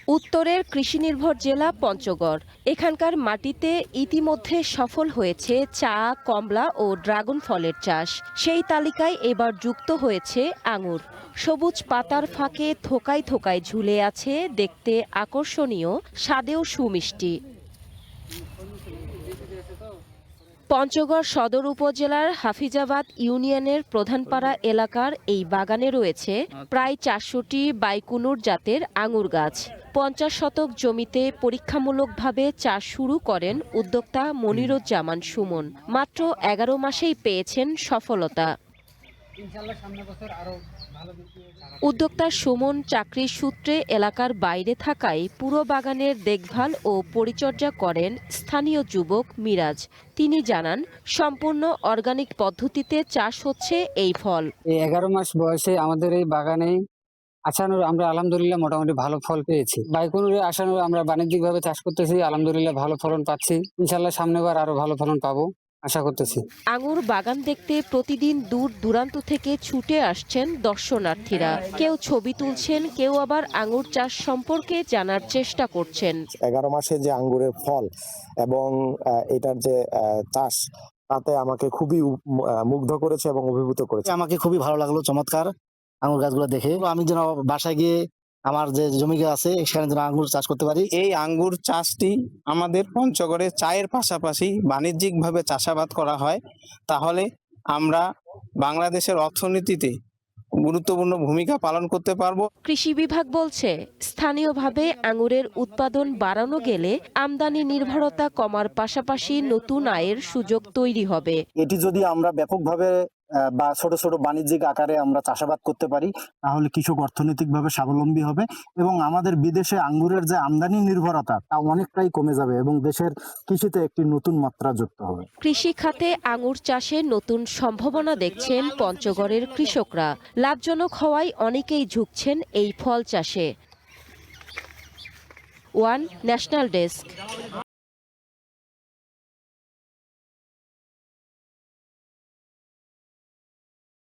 উত্তরের কৃষিনির্ভর জেলা পঞ্চগড়। এখানকার মাটিতে ইতিমধ্যে সফল হয়েছে চা, কমলা ও ড্রাগন ফলের চাষ। সেই তালিকায় এবার যুক্ত হয়েছে আঙুর। সবুজ পাতার ফাঁকে থোকায় থোকায় ঝুলে আছে দেখতে আকর্ষণীয়, স্বাদেও সুমিষ্টি। পঞ্চগড় সদর উপজেলার হাফিজাবাদ ইউনিয়নের প্রধানপাড়া এলাকার এই বাগানে রয়েছে প্রায় ৪০০টি বাইকুনুর জাতের আঙুর গাছ। ৫০ শতক জমিতে পরীক্ষামূলকভাবে চাষ শুরু করেন উদ্যোক্তা মনিরুজ্জামান সুমন। মাত্র ১১ মাসেই পেয়েছেন সফলতা। উদ্যোক্তা সুমন চাকরির সূত্রে এলাকার বাইরে থাকায় পুরো বাগানের দেখভাল ও পরিচর্যা করেন স্থানীয় যুবক মিরাজ। তিনি জানান, সম্পূর্ণ অর্গানিক পদ্ধতিতে চাষ হচ্ছে এই ফল। এই ১১ মাস বয়সে আমাদের এই বাগানে আসানোর আমরা আলহামদুলিল্লাহ মোটামুটি ভালো ফল পেয়েছি। বাইকুনুরে আসানোর আমরা বাণিজ্যিকভাবে চাষ করতেছি, আলহামদুলিল্লাহ ভালো ফলন পাচ্ছি। ইনশাল্লাহ সামনেবার আরো ভালো ফলন পাবো আশা করতেছি। আঙুর বাগান দেখতে প্রতিদিন দূর দূরান্ত থেকে ছুটে আসছেন দর্শনার্থীরা। কেউ ছবি তুলছেন, কেউ আবার আঙুর চাষ সম্পর্কে জানার চেষ্টা করছেন। ১১ মাসে যে আঙ্গুরের ফল এবং এটার যে চাষ, তাতে আমাকে খুবই মুগ্ধ করেছে এবং অভিভূত করেছে। আমাকে খুবই ভালো লাগলো, চমৎকার আঙুর গাছগুলো দেখে। আমি যেন বাসায় গিয়ে আমার যে জমি আছে সেখানে যেন আঙ্গুর চাষ করতে পারি। এই আঙ্গুর চাষটি আমাদের পঞ্চগড়ে চায়ের পাশাপাশি বাণিজ্যিকভাবে চাষাবাদ করা হয়, তাহলে আমরা বাংলাদেশের অর্থনীতিতে গুরুত্বপূর্ণ ভূমিকা পালন করতে পারবো। কৃষি বিভাগ বলছে, স্থানীয়ভাবে আঙুরের উৎপাদন বাড়ানো গেলে আমদানি নির্ভরতা কমার পাশাপাশি নতুন আয়ের সুযোগ তৈরি হবে। এটি যদি আমরা ব্যাপকভাবে বা ছোট ছোট বাণিজ্যিক আকারে আমরা চাষাবাদ করতে পারি, তাহলে কৃষক অর্থনৈতিকভাবে স্বাবলম্বী হবে এবং আমাদের বিদেশে আঙ্গুরের যে আমদানি নির্ভরতা তা অনেকটাই কমে যাবে এবং দেশের কৃষিতে একটি নতুন মাত্রা যুক্ত হবে। কৃষি খাতে আঙুর চাষে নতুন সম্ভাবনা দেখছেন পঞ্চগড়ের কৃষকরা। লাভজনক হওয়ায় অনেকেই ঝুঁকছেন এই ফল চাষে। One national desk.